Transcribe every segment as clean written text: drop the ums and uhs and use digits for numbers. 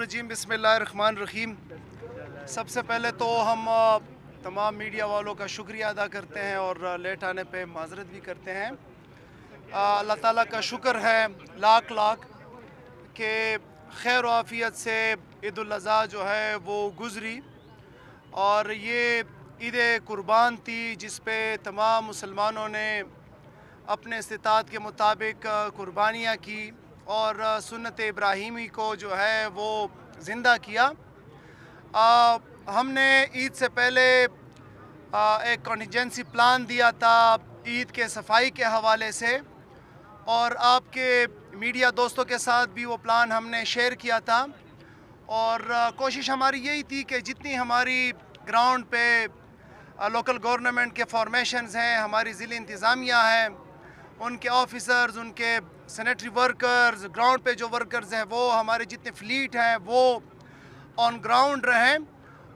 रजीम बिस्मिल्लाहिर्रहमानिर्रहीम। सबसे पहले तो हम तमाम मीडिया वालों का शुक्रिया अदा करते हैं और लेट आने पे माज़रत भी करते हैं। अल्लाह ताला का शुक्र है लाख लाख कि खैर आफ़ियत से ईद उल अज़हा जो है वो गुज़री और ये ईद कुर्बान थी जिस पे तमाम मुसलमानों ने अपने इस्तिताअत के मुताबिक कुर्बानियाँ की और सुन्नत इब्राहीमी को जो है वो ज़िंदा किया। हमने ईद से पहले एक कॉन्टिजेंसी प्लान दिया था ईद के सफाई के हवाले से और आपके मीडिया दोस्तों के साथ भी वो प्लान हमने शेयर किया था और कोशिश हमारी यही थी कि जितनी हमारी ग्राउंड पे लोकल गवर्नमेंट के फॉर्मेशंस हैं, हमारी ज़िली इंतज़ामिया है, उनके ऑफिसर्स, उनके सैनिटरी वर्कर्स, ग्राउंड पे जो वर्कर्स हैं वो, हमारे जितने फ्लीट हैं वो ऑन ग्राउंड रहें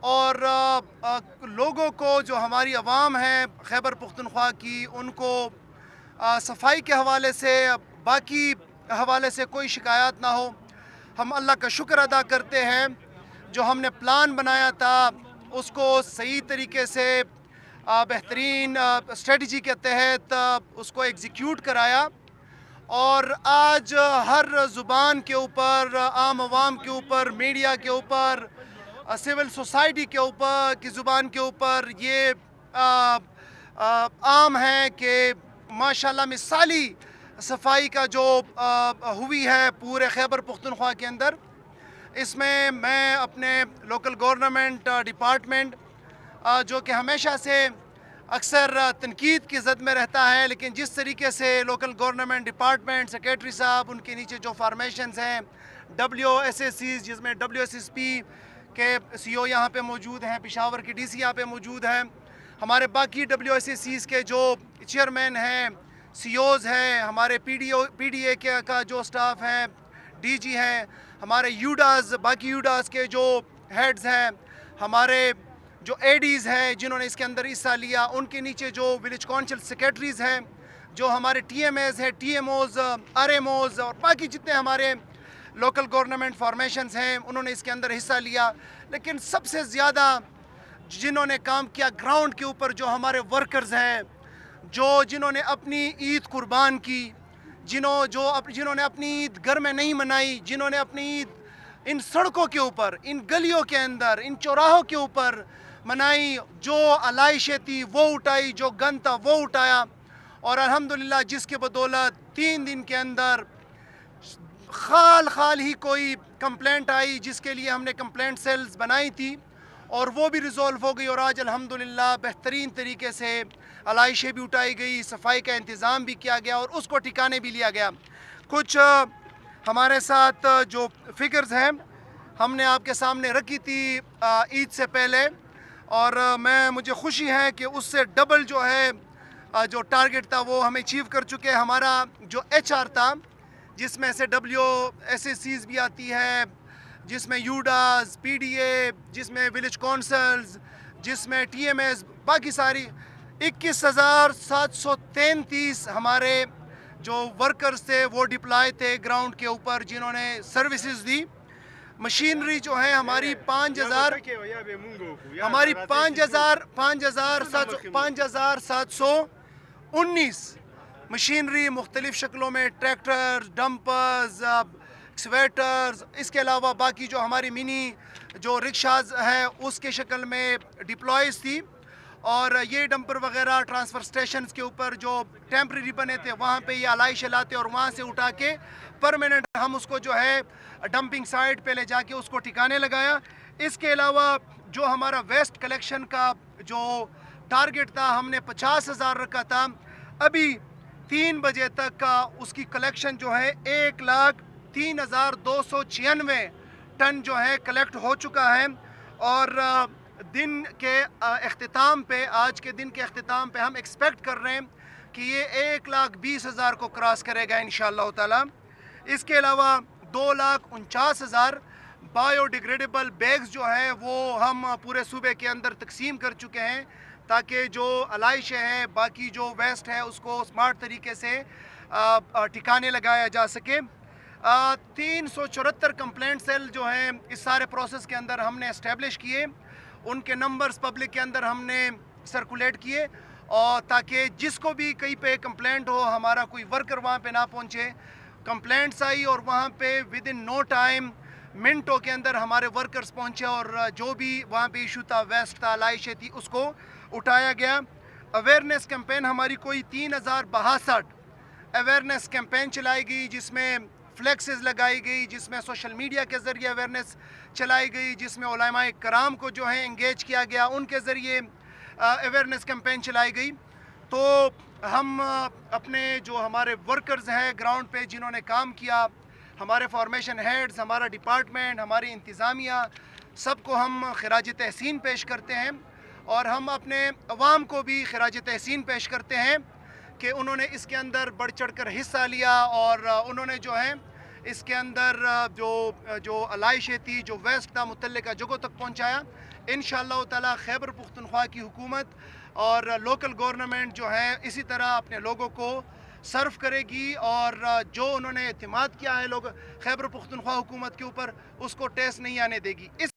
और लोगों को जो हमारी आवाम है खैबर पख्तूनख्वा की, उनको सफाई के हवाले से, बाकी हवाले से कोई शिकायत ना हो। हम अल्लाह का शुक्र अदा करते हैं जो हमने प्लान बनाया था उसको सही तरीके से बेहतरीन स्ट्रेटजी के तहत उसको एग्जीक्यूट कराया और आज हर ज़ुबान के ऊपर, आम आवाम के ऊपर, मीडिया के ऊपर, सिविल सोसाइटी के ऊपर की ज़ुबान के ऊपर ये आम है कि माशाल्लाह मिसाली सफाई का जो हुई है पूरे खैबर पख्तूनख्वा के अंदर। इसमें मैं अपने लोकल गवर्नमेंट डिपार्टमेंट जो कि हमेशा से अक्सर तनकीद की ज़द में रहता है, लेकिन जिस तरीके से लोकल गवर्नमेंट डिपार्टमेंट सेक्रेटरी साहब, उनके नीचे जो फार्मेशंस हैं, WSSCs जिसमें WSSP के CO यहाँ पे मौजूद हैं, पेशावर की DC यहाँ पे मौजूद हैं, हमारे बाकी WSSCs के जो चेयरमैन हैं, COs हैं, हमारे PDA का जो स्टाफ हैं, DG हैं, हमारे यूडास, बाकी यूडास के जो हेड्स हैं, हमारे जो ADs हैं जिन्होंने इसके अंदर हिस्सा लिया, उनके नीचे जो विलेज काउंसिल सेक्रेटरीज़ हैं, जो हमारे TMAs हैं, TMOs, RMOs और बाकी जितने हमारे लोकल गवर्नमेंट फॉर्मेशंस हैं, उन्होंने इसके अंदर हिस्सा लिया। लेकिन सबसे ज़्यादा जिन्होंने काम किया ग्राउंड के ऊपर जो हमारे वर्कर्स हैं, जिन्होंने अपनी ईद कुर्बान की, जिन्होंने अपनी ईद घर में नहीं मनाई, जिन्होंने अपनी ईद इन सड़कों के ऊपर, इन गलियों के अंदर, इन चौराहों के ऊपर मनाई, जो आलाइशें थी वो उठाई, जो गन था वो उठाया और अल्हम्दुलिल्लाह जिसके बदौलत 3 दिन के अंदर खाल ही कोई कंप्लेंट आई जिसके लिए हमने कंप्लेंट सेल्स बनाई थी और वो भी रिज़ॉल्व हो गई और आज अल्हम्दुलिल्लाह बेहतरीन तरीके से आलाइशें भी उठाई गई, सफाई का इंतज़ाम भी किया गया और उसको ठिकाने भी लिया गया। कुछ हमारे साथ जो फिगर्स हैं हमने आपके सामने रखी थी ईद से पहले और मुझे खुशी है कि उससे डबल जो है जो टारगेट था वो हम अचीव कर चुके हैं। हमारा जो HR था जिसमें से WSSCs भी आती है, जिसमें यूडास, PDA, जिसमें विलेज काउंसिल्स, जिसमें TMAs, बाकी सारी 21,733 हमारे जो वर्कर्स थे वो डिप्लॉय थे ग्राउंड के ऊपर जिन्होंने सर्विसेज दी। मशीनरी जो है हमारी 5,719 मशीनरी मुख्तलिफ शक्लों में, ट्रैक्टर्स, डंपर्स, एक्सवेटर्स, इसके अलावा बाकी जो हमारी मिनी जो रिक्शाज हैं उसके शक्ल में डिप्लॉयज थी और ये डंपर वगैरह ट्रांसफ़र स्टेशंस के ऊपर जो टेम्प्रेरी बने थे वहाँ पे ये आलाइशें लाते और वहाँ से उठा के परमानेंट हम उसको जो है डंपिंग साइट पे ले जाके उसको ठिकाने लगाया। इसके अलावा जो हमारा वेस्ट कलेक्शन का जो टारगेट था हमने 50,000 रखा था, अभी 3 बजे तक का उसकी कलेक्शन जो है 1,03,296 टन जो है कलेक्ट हो चुका है और दिन के अख्तिताम पे, आज के दिन के अख्तिताम पे हम एक्सपेक्ट कर रहे हैं कि ये 1,20,000 को क्रॉस करेगा इंशाअल्लाह ताला। इसके अलावा 2,49,000 बायोडिग्रेडेबल बैग्स जो है वो हम पूरे सूबे के अंदर तकसीम कर चुके हैं ताकि जो आलाइशें हैं, बाकी जो वेस्ट है उसको स्मार्ट तरीके से ठिकाने लगाया जा सके। 374 کمپلینٹ سیل جو ہیں اس سارے پروسیس کے اندر ہم نے اسٹیبلش کیے، ان کے نمبرز پبلک کے اندر ہم نے سرکولیٹ کیے، اور تاکہ جس کو بھی کہیں پہ کمپلینٹ ہو، ہمارا کوئی ورکر وہاں پہ نہ پہنچے، کمپلینٹس آئی اور وہاں پہ ود ان نو ٹائم منٹوں کے اندر ہمارے ورکرز پہنچے اور جو بھی وہاں پہ ایشو تھا، ویسٹ تھا، لائشیں تھی، اس کو اٹھایا گیا۔ اویئرنیس کیمپین ہماری کوئی 3062 اویئرنیس کیمپین چلائی گئی، جس میں فلیکسز لگائی گئی، جس میں سوشل میڈیا کے ذریعے اویئرنیس چلائی گئی، جس میں علماء کرام کو جو ہے انگیج کیا گیا، ان کے ذریعے اویئرنیس کیمپین چلائی گئی۔ تو ہم اپنے جو ہمارے ورکرز ہیں گراؤنڈ پہ جنہوں نے کام کیا، ہمارے فارمیشن ہیڈز، ہمارا ڈپارٹمنٹ، ہماری انتظامیہ، سب کو ہم خراج تحسین پیش کرتے ہیں، اور ہم اپنے عوام کو بھی خراج تحسین پیش کرتے ہیں کہ انہوں نے اس کے اندر بڑھ چڑھ کر حصہ لیا، اور انہوں نے جو ہے اس کے اندر جو علائشیں تھی، جو ویسٹ تھا، متعلقہ جگہوں تک پہنچایا۔ انشاءاللہ تعالی خیبر پختونخوا کی حکومت اور لوکل گورنمنٹ جو ہے اسی طرح اپنے لوگوں کو سرو کرے گی، اور جو انہوں نے اعتماد کیا ہے لوگ خیبر پختونخوا حکومت کے اوپر، اس کو ٹیس نہیں آنے دے گی۔